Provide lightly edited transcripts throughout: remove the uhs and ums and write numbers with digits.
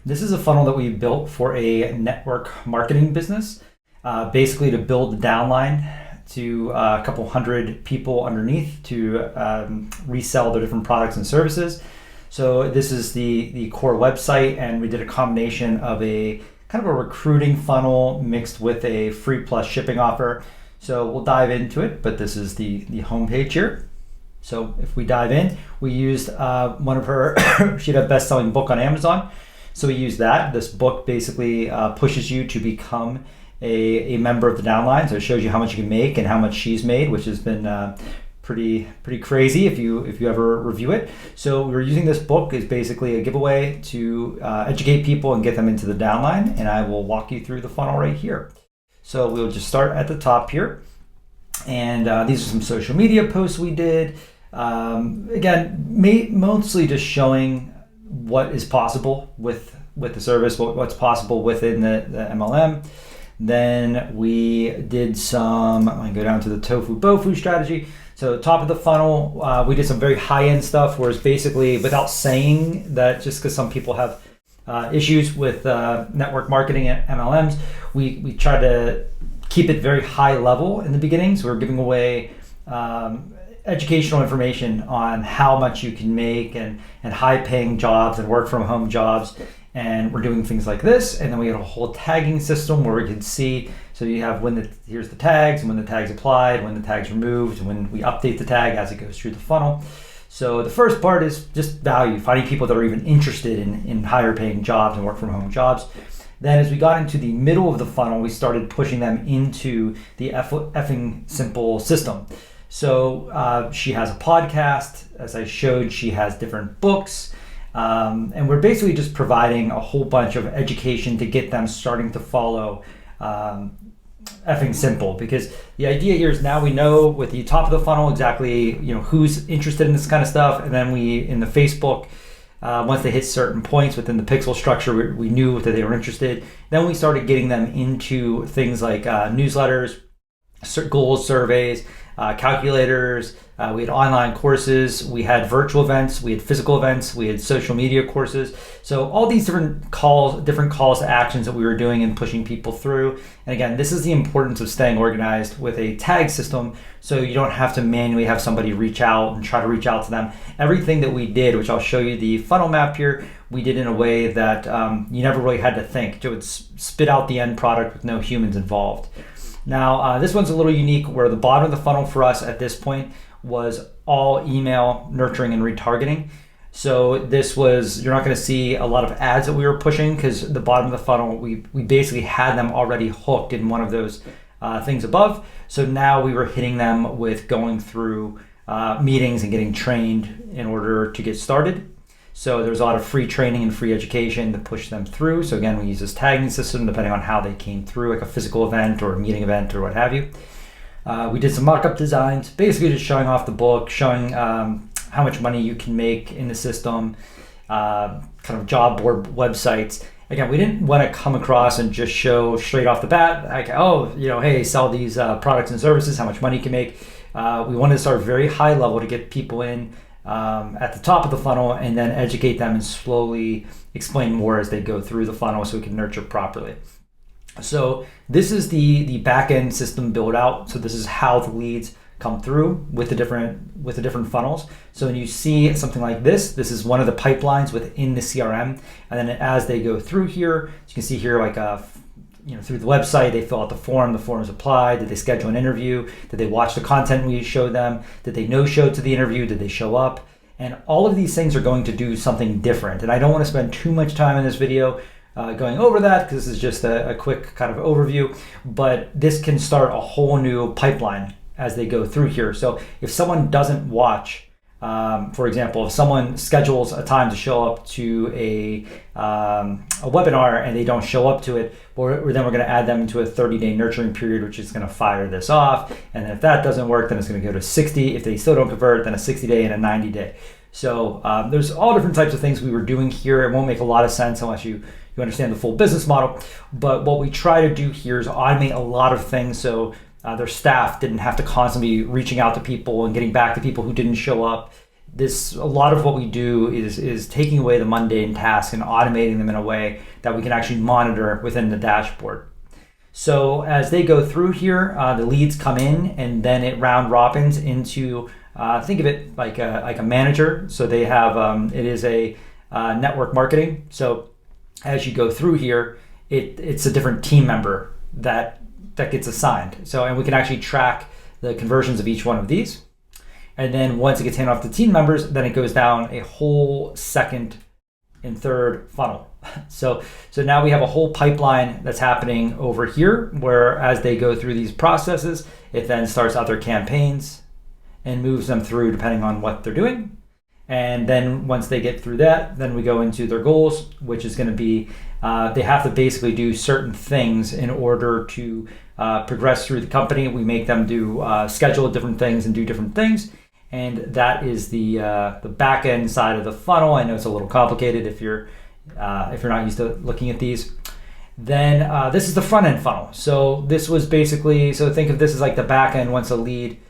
This is a funnel that we built for a network marketing business, basically to build the downline to a couple hundred people underneath to resell their different products and services. So this is the core website, and we did a combination of a kind of a recruiting funnel mixed with a free plus shipping offer. So we'll dive into it, but this is the homepage here. So if we dive in, we used one of her, she had a best-selling book on Amazon. So we used that. This book basically pushes you to become a member of the downline. So it shows you how much you can make and how much she's made, which has been pretty crazy if you ever review it. So we were using this book as basically a giveaway to educate people and get them into the downline. And I will walk you through the funnel right here. So we'll just start at the top here. And these are some social media posts we did. Again, mostly just showing what is possible with the service, what's possible within the MLM. Then we did some, I'm gonna go down to the tofu bofu strategy. So top of the funnel, we did some very high-end stuff where it's basically, without saying that, just because some people have issues with network marketing at MLMs, we try to keep it very high level in the beginning. So we're giving away educational information on how much you can make and high-paying jobs and work from home jobs. And we're doing things like this, and then we have a whole tagging system where we can see, so you have here's the tags, and when the tag's applied, when the tag's removed, and when we update the tag as it goes through the funnel. So the first part is just value, finding people that are even interested in higher paying jobs and work from home jobs. Then as we got into the middle of the funnel, we started pushing them into the effing simple system. So she has a podcast, as I showed, she has different books, and we're basically just providing a whole bunch of education to get them starting to follow effing simple, because the idea here is now we know with the top of the funnel exactly who's interested in this kind of stuff, and then we in the Facebook, once they hit certain points within the pixel structure, we knew that they were interested. Then we started getting them into things like newsletters, goals surveys, calculators, we had online courses, we had virtual events, we had physical events, we had social media courses. So all these different calls to actions that we were doing and pushing people through. And again, this is the importance of staying organized with a tag system, so you don't have to manually have somebody reach out and try to reach out to them. Everything that we did, which I'll show you the funnel map here, we did in a way that you never really had to think. It would spit out the end product with no humans involved. Now, this one's a little unique where the bottom of the funnel for us at this point was all email nurturing and retargeting. So this was, you're not going to see a lot of ads that we were pushing, because the bottom of the funnel, we basically had them already hooked in one of those things above. So now we were hitting them with going through meetings and getting trained in order to get started. So there's a lot of free training and free education to push them through. So again, we use this tagging system depending on how they came through, like a physical event or a meeting event or what have you. We did some mock-up designs, basically just showing off the book, showing how much money you can make in the system, kind of job board websites. Again, we didn't want to come across and just show straight off the bat, like, hey, sell these products and services, how much money you can make. We wanted to start very high level to get people in at the top of the funnel, and then educate them and slowly explain more as they go through the funnel so we can nurture properly. So this is the back-end system build out. So this is how the leads come through with the different funnels. So when you see something like this is one of the pipelines within the CRM. And then as they go through here, you can see here like through the website, they fill out the form is applied. Did they schedule an interview? Did they watch the content we showed them? Did they no-show to the interview? Did they show up? And all of these things are going to do something different. And I don't want to spend too much time in this video going over that, because this is just a quick kind of overview, but this can start a whole new pipeline as they go through here. So if someone doesn't watch, for example, if someone schedules a time to show up to a webinar and they don't show up to it, then we're going to add them into a 30-day nurturing period, which is going to fire this off. And if that doesn't work, then it's going to go to 60. If they still don't convert, then a 60-day and a 90-day. So there's all different types of things we were doing here. It won't make a lot of sense unless you understand the full business model. But what we try to do here is automate a lot of things, so their staff didn't have to constantly be reaching out to people and getting back to people who didn't show up. a lot of what we do is taking away the mundane tasks and automating them in a way that we can actually monitor within the dashboard. So as they go through here, the leads come in, and then it round robins into, think of it like a manager. So they have, it is a network marketing. So as you go through here, it's a different team member that gets assigned. So, and we can actually track the conversions of each one of these. And then once it gets handed off to team members, then it goes down a whole second and third funnel. So now we have a whole pipeline that's happening over here, where as they go through these processes, it then starts other campaigns and moves them through depending on what they're doing. And then once they get through that, then we go into their goals, which is going to be, they have to basically do certain things in order to progress through the company. We make them do schedule different things and do different things. And that is the back end side of the funnel. I know it's a little complicated if you're not used to looking at these. Then this is the front end funnel. So this was basically, so think of this as like the back end once a lead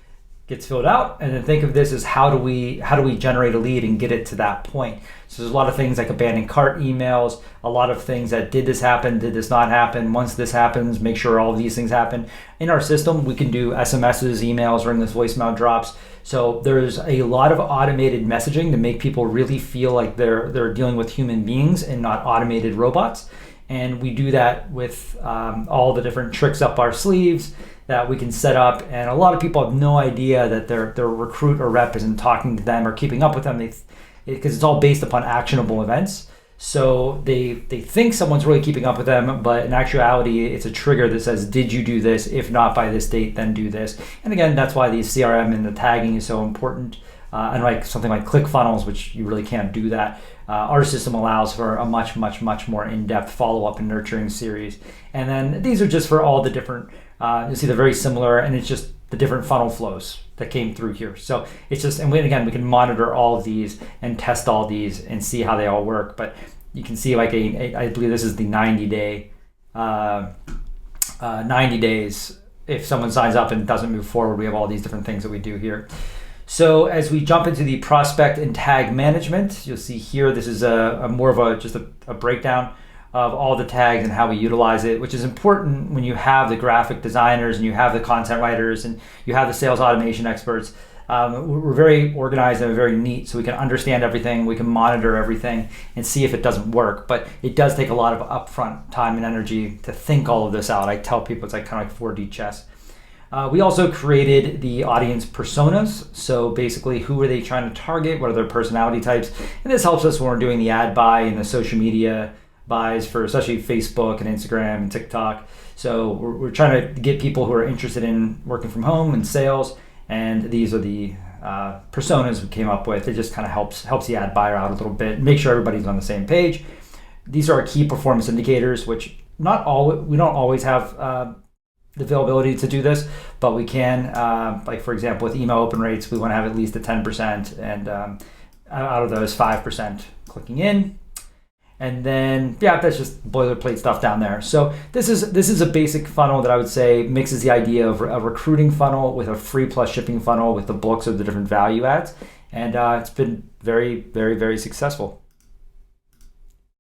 gets filled out, and then think of this as how do we generate a lead and get it to that point. So there's a lot of things like abandoned cart emails, a lot of things that did this happen, did this not happen, once this happens, make sure all of these things happen. In our system, we can do SMSs, emails, ring this voicemail drops. So there's a lot of automated messaging to make people really feel like they're dealing with human beings and not automated robots. And we do that with all the different tricks up our sleeves that we can set up. And a lot of people have no idea that their recruit or rep isn't talking to them or keeping up with them, because it's all based upon actionable events. So they think someone's really keeping up with them, but in actuality, it's a trigger that says, did you do this? If not by this date, then do this. And again, that's why the CRM and the tagging is so important. And like something like ClickFunnels, which you really can't do that. Our system allows for a much, much, much more in-depth follow-up and nurturing series. And then these are just for all the different, you'll see they're very similar, and it's just the different funnel flows that came through here. So it's just, and again, we can monitor all of these and test all these and see how they all work. But you can see like I believe this is the 90 days. If someone signs up and doesn't move forward, we have all these different things that we do here. So as we jump into the prospect and tag management, you'll see here, this is a more of just a breakdown of all the tags and how we utilize it, which is important when you have the graphic designers and you have the content writers and you have the sales automation experts. We're very organized and very neat, so we can understand everything, we can monitor everything and see if it doesn't work. But it does take a lot of upfront time and energy to think all of this out. I tell people it's like kind of like 4D chess. We also created the audience personas. So basically, who are they trying to target? What are their personality types? And this helps us when we're doing the ad buy and the social media buys for especially Facebook and Instagram and TikTok. So we're trying to get people who are interested in working from home and sales. And these are the personas we came up with. It just kind of helps the ad buyer out a little bit, make sure everybody's on the same page. These are our key performance indicators, which we don't always have the availability to do this, but we can. Like for example, with email open rates, we want to have at least a 10%, and out of those, 5% clicking in. And then, yeah, that's just boilerplate stuff down there. So this is a basic funnel that I would say mixes the idea of a recruiting funnel with a free plus shipping funnel with the books of the different value adds. And it's been very, very, very successful.